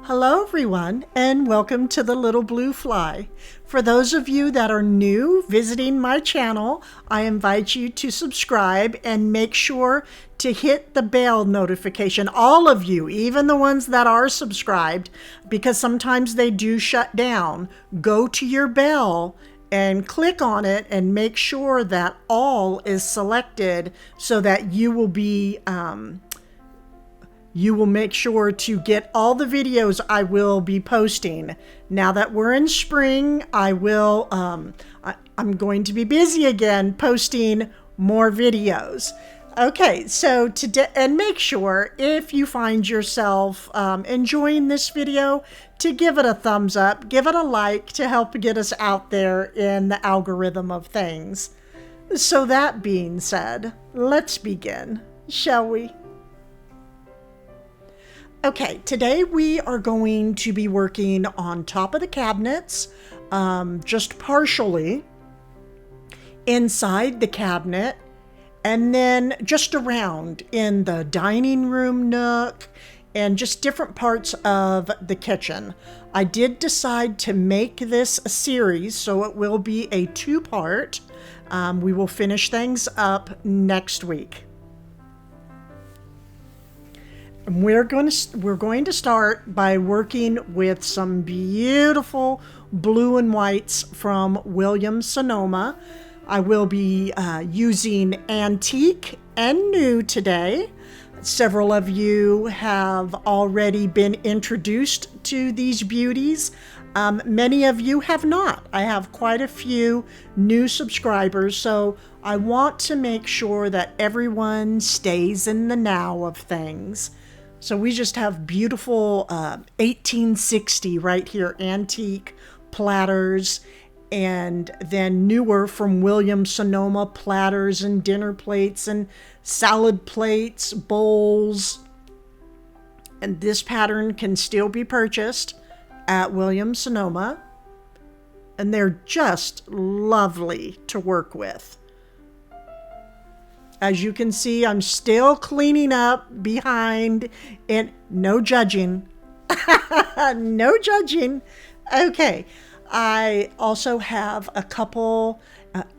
Hello everyone, and welcome to the Little Blue Fly. For those of you that are new visiting my channel, I invite you to subscribe and make sure to hit the bell notification. All of you, even the ones that are subscribed, because sometimes they do shut down. Go to your bell and click on it and make sure that all is selected so that you will make sure to get all the videos I will be posting. Now that we're in spring, I'm going to be busy again posting more videos. Okay, so today, and make sure if you find yourself enjoying this video to give it a thumbs up, give it a like to help get us out there in the algorithm of things. So that being said, let's begin, shall we? Okay, today we are going to be working on top of the cabinets, just partially, inside the cabinet, and then just around in the dining room nook and just different parts of the kitchen. I did decide to make this a series, so it will be a two-part. We will finish things up next week. We're going to start by working with some beautiful blue and whites from Williams-Sonoma. I will be using antique and new today. Several of you have already been introduced to these beauties. Many of you have not. I have quite a few new subscribers, so I want to make sure that everyone stays in the now of things. So we just have beautiful 1860 right here, antique platters, and then newer from Williams-Sonoma platters and dinner plates and salad plates, bowls. And this pattern can still be purchased at Williams-Sonoma. And they're just lovely to work with. As you can see, I'm still cleaning up behind it. No judging. No judging. Okay. I also have a couple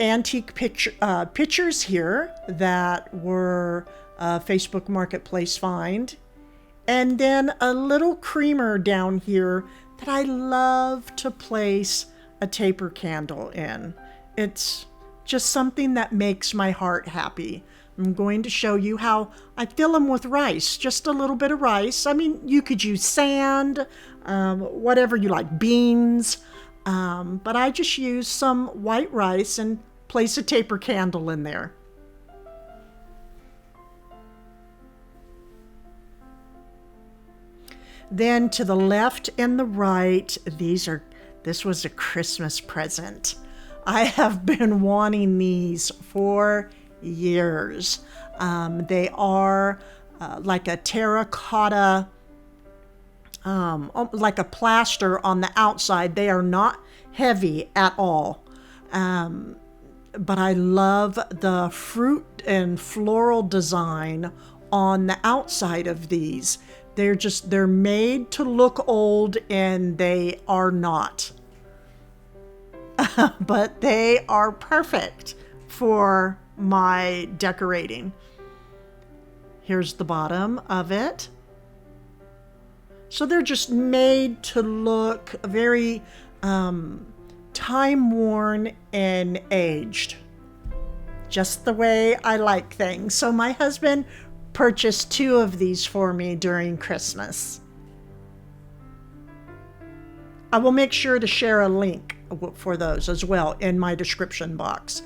antique pictures here that were Facebook Marketplace find. And then a little creamer down here that I love to place a taper candle in. It's just something that makes my heart happy. I'm going to show you how I fill them with rice, just a little bit of rice. I mean, you could use sand, whatever you like, beans, but I just use some white rice and place a taper candle in there. Then to the left and the right, this was a Christmas present. I have been wanting these for years. They are like a terracotta, like a plaster on the outside. They are not heavy at all. But I love the fruit and floral design on the outside of these. They're made to look old, and they are not. But they are perfect for my decorating. Here's the bottom of it. So they're just made to look very time-worn and aged. Just the way I like things. So my husband purchased 2 of these for me during Christmas. I will make sure to share a link for those as well in my description box.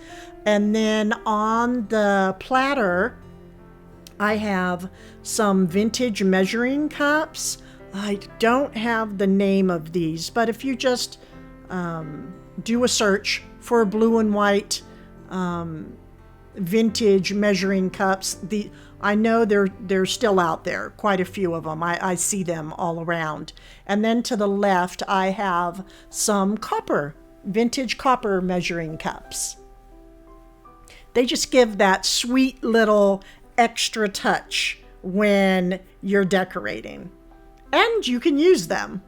And then on the platter, I have some vintage measuring cups. I don't have the name of these, but if you just do a search for blue and white vintage measuring cups, I know they're still out there, quite a few of them. I see them all around. And then to the left, I have some vintage copper measuring cups. They just give that sweet little extra touch when you're decorating. and you can use them.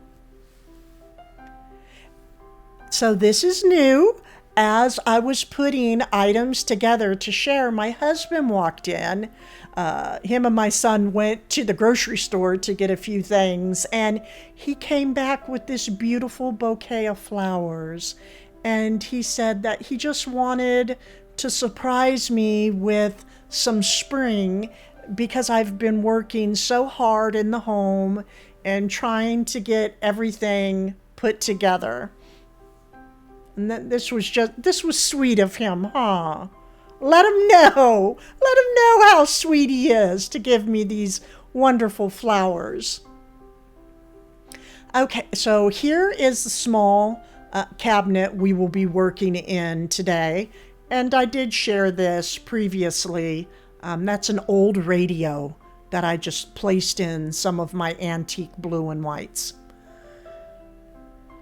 So this is new. As I was putting items together to share, my husband walked in. Him and my son went to the grocery store to get a few things, and he came back with this beautiful bouquet of flowers. And he said that he just wanted to surprise me with some spring because I've been working so hard in the home and trying to get everything put together. And this was sweet of him, huh? Let him know how sweet he is to give me these wonderful flowers. Okay, so here is the small cabinet we will be working in today. And I did share this previously. That's an old radio that I just placed in some of my antique blue and whites.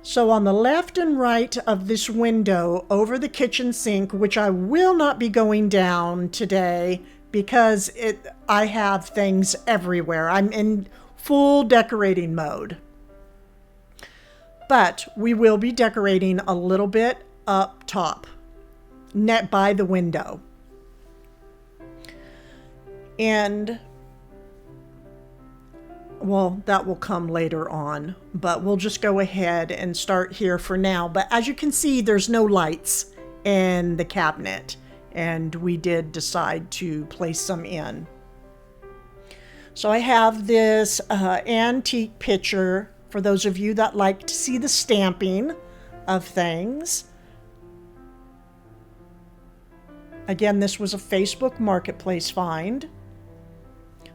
So on the left and right of this window over the kitchen sink, which I will not be going down today because I have things everywhere. I'm in full decorating mode. But we will be decorating a little bit up top, net by the window. And well, that will come later on, but we'll just go ahead and start here for now. But as you can see, there's no lights in the cabinet, and we did decide to place some in. So I have this antique picture for those of you that like to see the stamping of things. Again, this was a Facebook Marketplace find.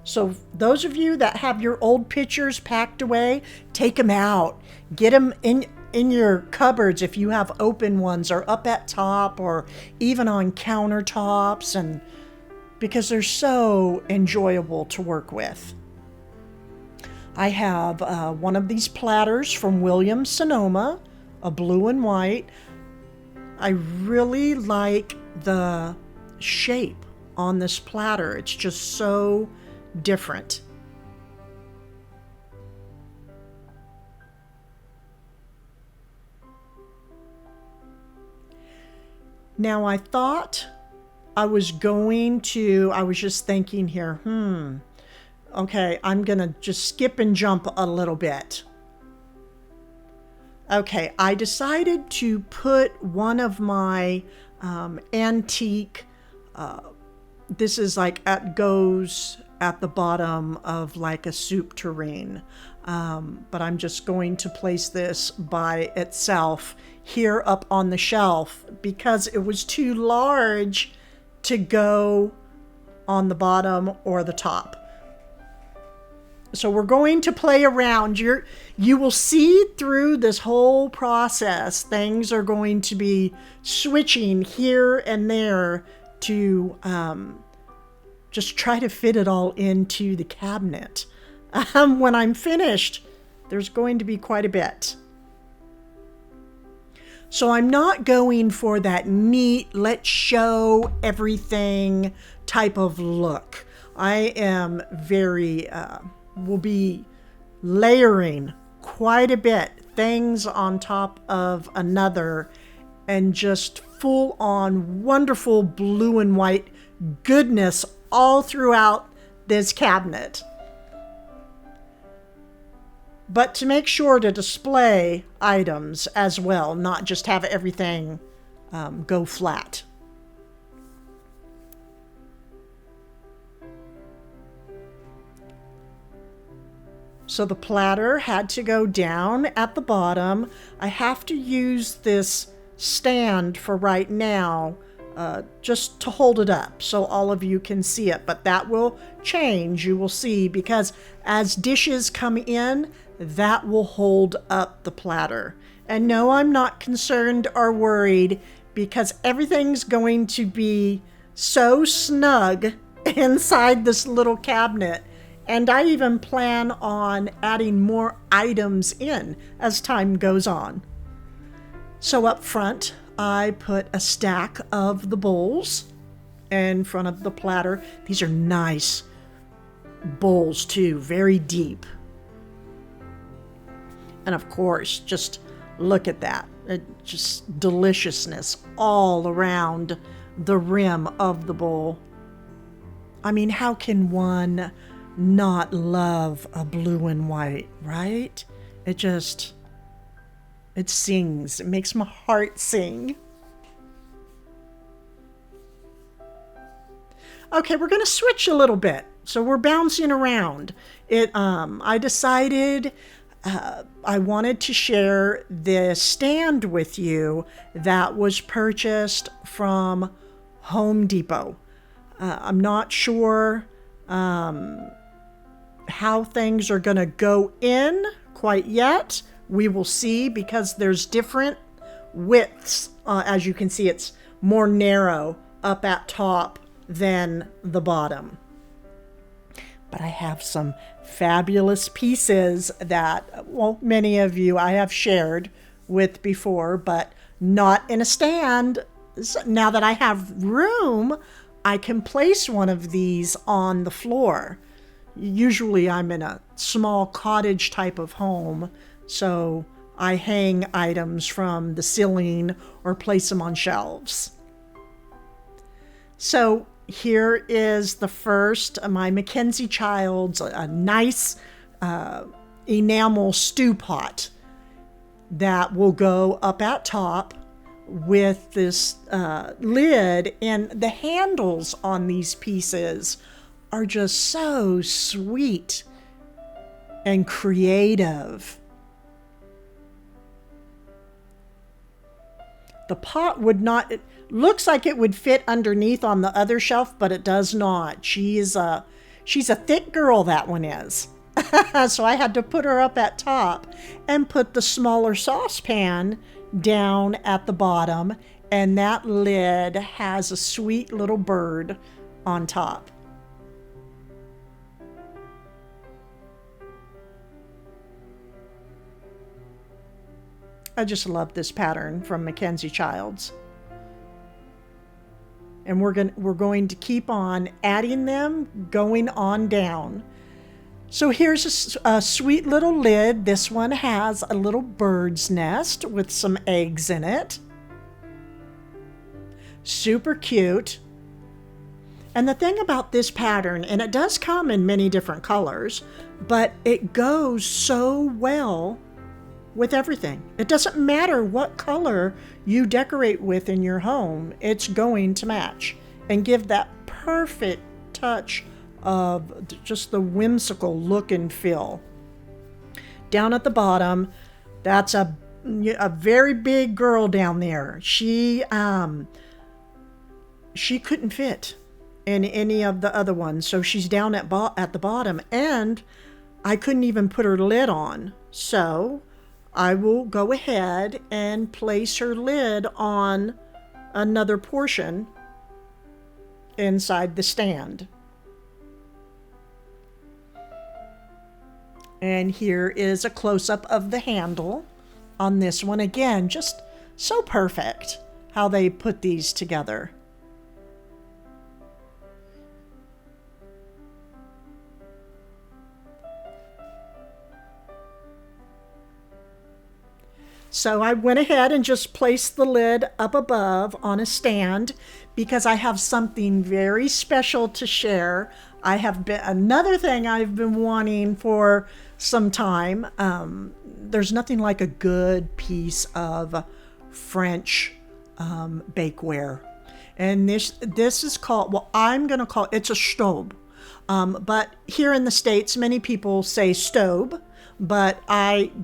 So those of you that have your old pictures packed away, take them out. Get them in your cupboards if you have open ones, or up at top, or even on countertops, and because they're so enjoyable to work with. I have one of these platters from Williams-Sonoma, a blue and white. I really like the shape on this platter. It's just so different. Now I thought I was just thinking here, okay, I'm gonna just skip and jump a little bit. Okay, I decided to put one of my antique, this is like goes at the bottom of like a soup tureen. But I'm just going to place this by itself here up on the shelf because it was too large to go on the bottom or the top. So we're going to play around. You will see through this whole process, things are going to be switching here and there to just try to fit it all into the cabinet. When I'm finished, there's going to be quite a bit. So I'm not going for that neat, let's show everything type of look. I am will be layering quite a bit, things on top of another, and just full on wonderful blue and white goodness all throughout this cabinet. But to make sure to display items as well, not just have everything go flat. So the platter had to go down at the bottom. I have to use this stand for right now just to hold it up so all of you can see it. But that will change, you will see, because as dishes come in, that will hold up the platter. And no, I'm not concerned or worried because everything's going to be so snug inside this little cabinet. And I even plan on adding more items in as time goes on. So up front, I put a stack of the bowls in front of the platter. These are nice bowls too, very deep. And of course, just look at that. Just deliciousness all around the rim of the bowl. I mean, how can one not love a blue and white, right? It sings. It makes my heart sing. Okay, we're going to switch a little bit. So we're bouncing around. I decided I wanted to share this stand with you that was purchased from Home Depot. I'm not sure how things are going to go in quite yet. We will see, because there's different widths. As you can see, it's more narrow up at top than the bottom. But I have some fabulous pieces that, well, many of you I have shared with before, but not in a stand. So now that I have room, I can place one of these on the floor. Usually I'm in a small cottage type of home, so I hang items from the ceiling or place them on shelves. So here is the first, my MACKENZIE-CHILDS, a nice enamel stew pot that will go up at top with this lid, and the handles on these pieces are just so sweet and creative. The pot would not, it looks like it would fit underneath on the other shelf, but it does not. She's a thick girl, that one is. So I had to put her up at top and put the smaller saucepan down at the bottom, and that lid has a sweet little bird on top. I just love this pattern from MACKENZIE-CHILDS. And we're going to keep on adding them, going on down. So here's a sweet little lid. This one has a little bird's nest with some eggs in it. Super cute. And the thing about this pattern, and it does come in many different colors, but it goes so well with everything. It doesn't matter what color you decorate with in your home, it's going to match and give that perfect touch of just the whimsical look and feel. Down at the bottom, that's a very big girl down there. She couldn't fit in any of the other ones, so she's down at the bottom, and I couldn't even put her lid on. So I will go ahead and place her lid on another portion inside the stand. And here is a close-up of the handle on this one. Again, just so perfect how they put these together. So I went ahead and just placed the lid up above on a stand because I have something very special to share. Another thing I've been wanting for some time. There's nothing like a good piece of French bakeware. And this is called, well, I'm going to call it's a Staub. But here in the States, many people say Staub. But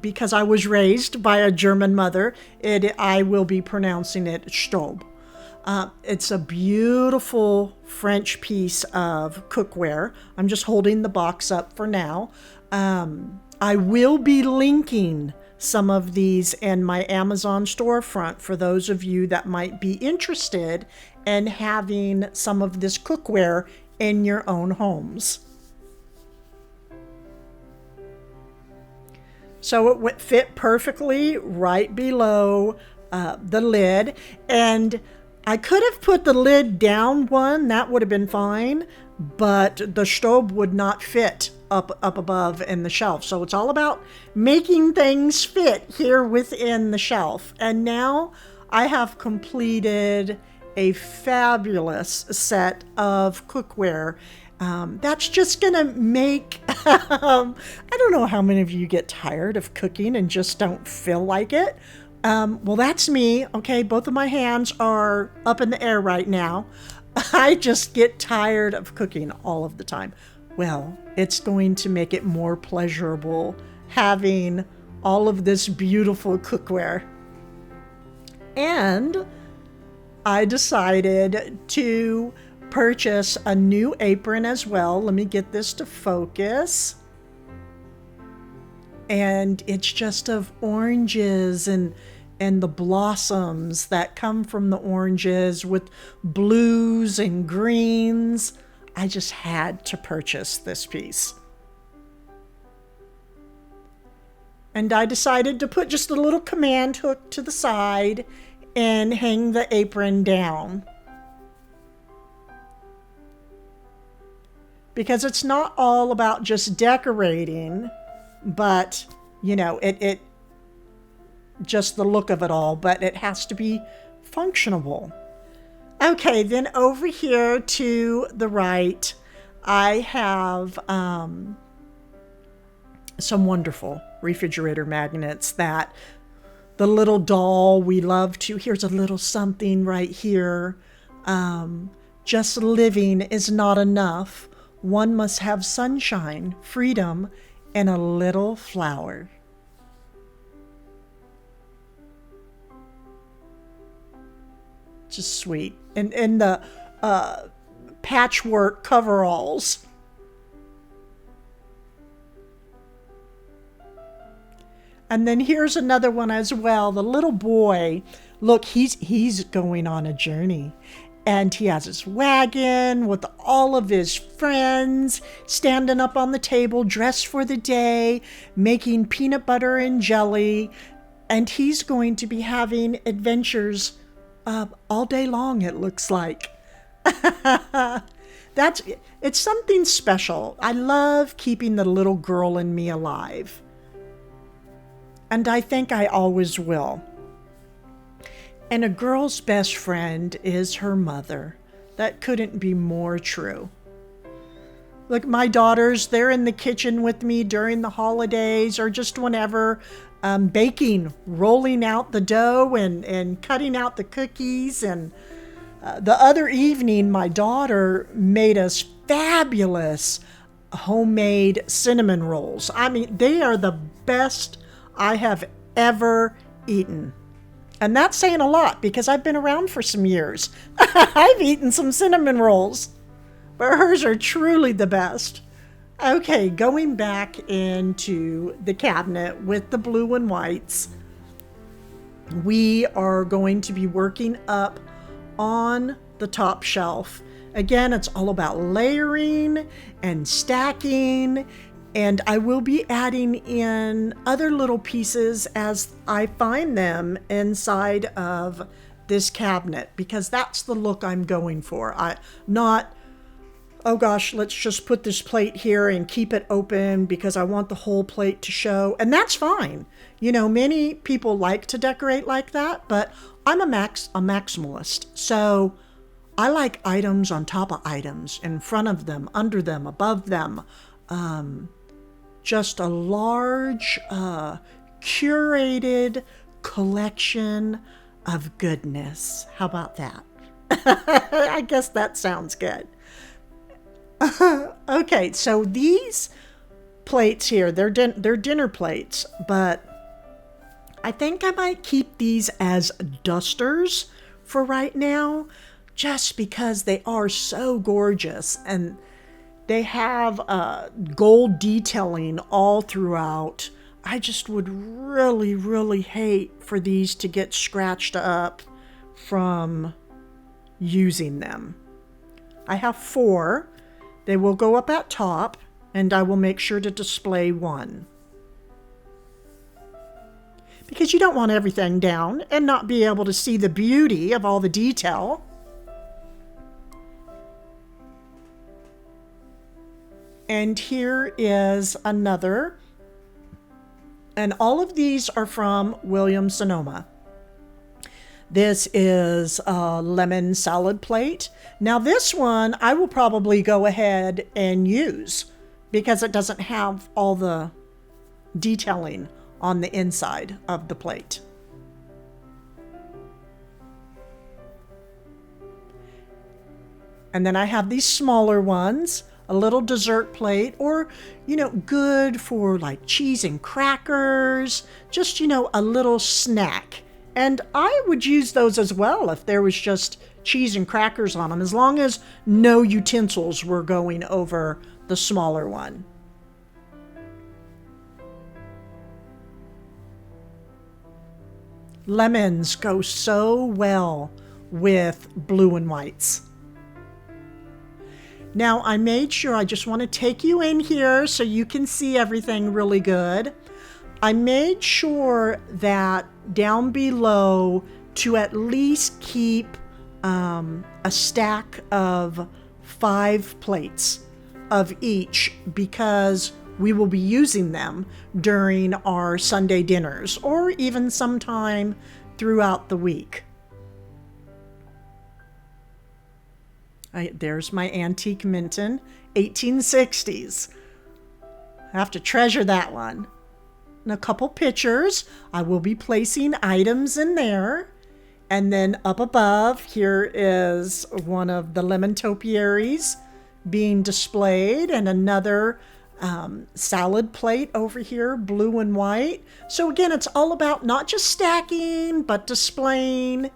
because I was raised by a German mother, I will be pronouncing it Staub. It's a beautiful French piece of cookware. I'm just holding the box up for now. I will be linking some of these in my Amazon storefront for those of you that might be interested in having some of this cookware in your own homes. So it would fit perfectly right below the lid. And I could have put the lid down one, that would have been fine, but the Staub would not fit up above in the shelf. So it's all about making things fit here within the shelf. And now I have completed a fabulous set of cookware. That's just gonna make, I don't know how many of you get tired of cooking and just don't feel like it. Well, that's me. Okay, both of my hands are up in the air right now. I just get tired of cooking all of the time. Well, it's going to make it more pleasurable having all of this beautiful cookware. And I decided to purchase a new apron as well. Let me get this to focus. And it's just of oranges and the blossoms that come from the oranges with blues and greens. I just had to purchase this piece. And I decided to put just a little command hook to the side and hang the apron down. Because it's not all about just decorating, but, you know, it just the look of it all, but it has to be functional. Okay, then over here to the right, I have some wonderful refrigerator magnets that the little doll we love to. Here's a little something right here. Just living is not enough. One must have sunshine, freedom, and a little flower. Just sweet. And the patchwork coveralls. And then here's another one as well. The little boy, look, he's going on a journey. And he has his wagon with all of his friends standing up on the table, dressed for the day, making peanut butter and jelly. And he's going to be having adventures all day long, it looks like. It's something special. I love keeping the little girl in me alive. And I think I always will. And a girl's best friend is her mother. That couldn't be more true. Look, my daughters, they're in the kitchen with me during the holidays or just whenever, baking, rolling out the dough and cutting out the cookies. And the other evening, my daughter made us fabulous homemade cinnamon rolls. I mean, they are the best I have ever eaten. And that's saying a lot because I've been around for some years. I've eaten some cinnamon rolls, but hers are truly the best. Okay, going back into the cabinet with the blue and whites, we are going to be working up on the top shelf. Again, it's all about layering and stacking. And I will be adding in other little pieces as I find them inside of this cabinet because that's the look I'm going for. Oh gosh, let's just put this plate here and keep it open because I want the whole plate to show. And that's fine. You know, many people like to decorate like that, but I'm a maximalist. So I like items on top of items, in front of them, under them, above them. Just a large, curated collection of goodness. How about that? I guess that sounds good. Okay, so these plates here, they're dinner plates, but I think I might keep these as dusters for right now, just because they are so gorgeous and they have gold detailing all throughout. I just would really, really hate for these to get scratched up from using them. I have 4. They will go up at top, and I will make sure to display one. Because you don't want everything down and not be able to see the beauty of all the detail. And here is another. And all of these are from Williams-Sonoma. This is a lemon salad plate. Now this one I will probably go ahead and use because it doesn't have all the detailing on the inside of the plate. And then I have these smaller ones, a little dessert plate, or, you know, good for like cheese and crackers, just, you know, a little snack. And I would use those as well if there was just cheese and crackers on them, as long as no utensils were going over the smaller one. Lemons go so well with blue and whites. Now I made sure, I just want to take you in here so you can see everything really good. I made sure that down below to at least keep a stack of 5 plates of each, because we will be using them during our Sunday dinners or even sometime throughout the week. There's my antique Minton, 1860s. I have to treasure that one. And a couple pictures. I will be placing items in there. And then up above, here is one of the lemon topiaries being displayed, and another salad plate over here, blue and white. So again, it's all about not just stacking, but displaying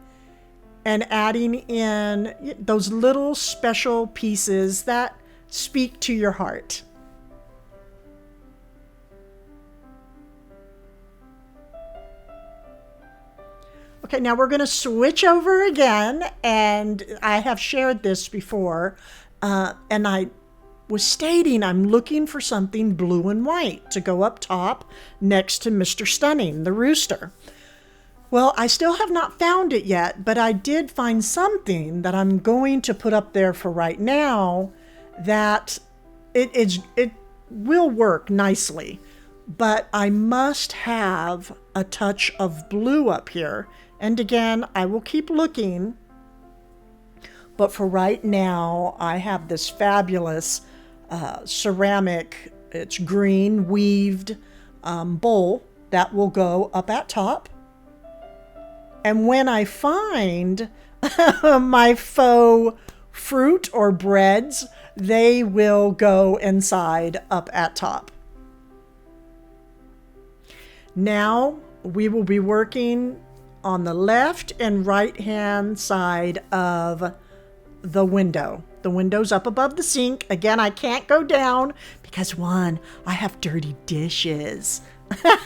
and adding in those little special pieces that speak to your heart. Okay, now we're going to switch over again, and I have shared this before, and I was stating I'm looking for something blue and white to go up top next to Mr. Stunning, the rooster. Well, I still have not found it yet, but I did find something that I'm going to put up there for right now that it will work nicely, but I must have a touch of blue up here. And again, I will keep looking, but for right now, I have this fabulous ceramic, it's green weaved bowl that will go up at top. And when I find my faux fruit or breads, they will go inside up at top. Now we will be working on the left and right hand side of the window. The window's up above the sink. Again, I can't go down because one, I have dirty dishes.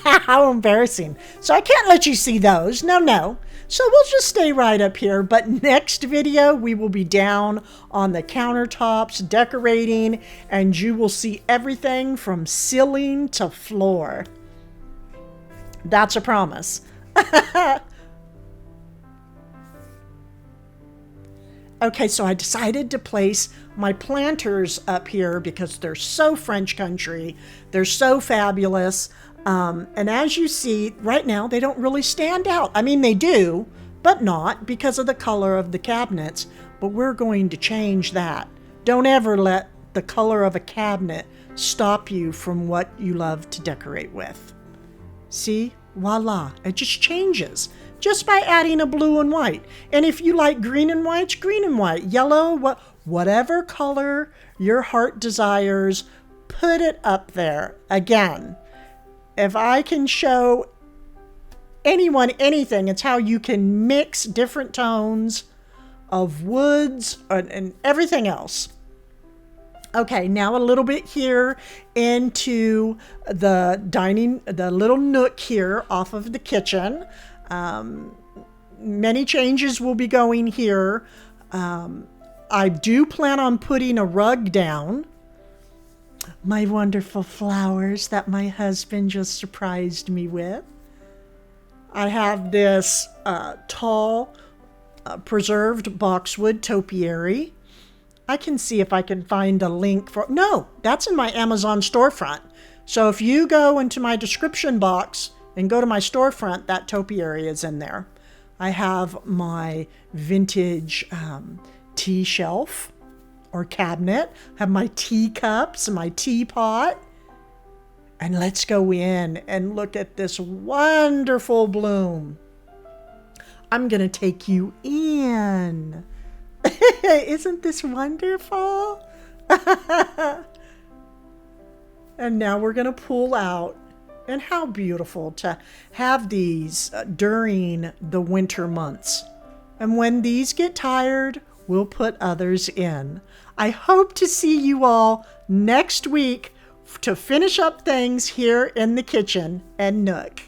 How embarrassing. So I can't let you see those. No. So we'll just stay right up here. But next video, we will be down on the countertops decorating, and you will see everything from ceiling to floor. That's a promise. Okay, so I decided to place my planters up here because they're so French country. They're so fabulous. And as you see, right now, they don't really stand out. I mean, they do, but not because of the color of the cabinets. But we're going to change that. Don't ever let the color of a cabinet stop you from what you love to decorate with. See? Voila. It just changes just by adding a blue and white. And if you like green and white, green and white, yellow, whatever color your heart desires, put it up there. Again, if I can show anyone anything, it's how you can mix different tones of woods and everything else. Okay, now a little bit here into the little nook here off of the kitchen. Many changes will be going here. I do plan on putting a rug down. My wonderful flowers that my husband just surprised me with. I have this tall preserved boxwood topiary. I can see if I can find a link for, no, that's in my Amazon storefront. So if you go into my description box and go to my storefront, that topiary is in there. I have my vintage tea shelf or cabinet, I have my teacups, my teapot. And let's go in and look at this wonderful bloom. I'm going to take you in. Isn't this wonderful? And now we're going to pull out. And how beautiful to have these during the winter months. And when these get tired, we'll put others in. I hope to see you all next week to finish up things here in the kitchen and Nook.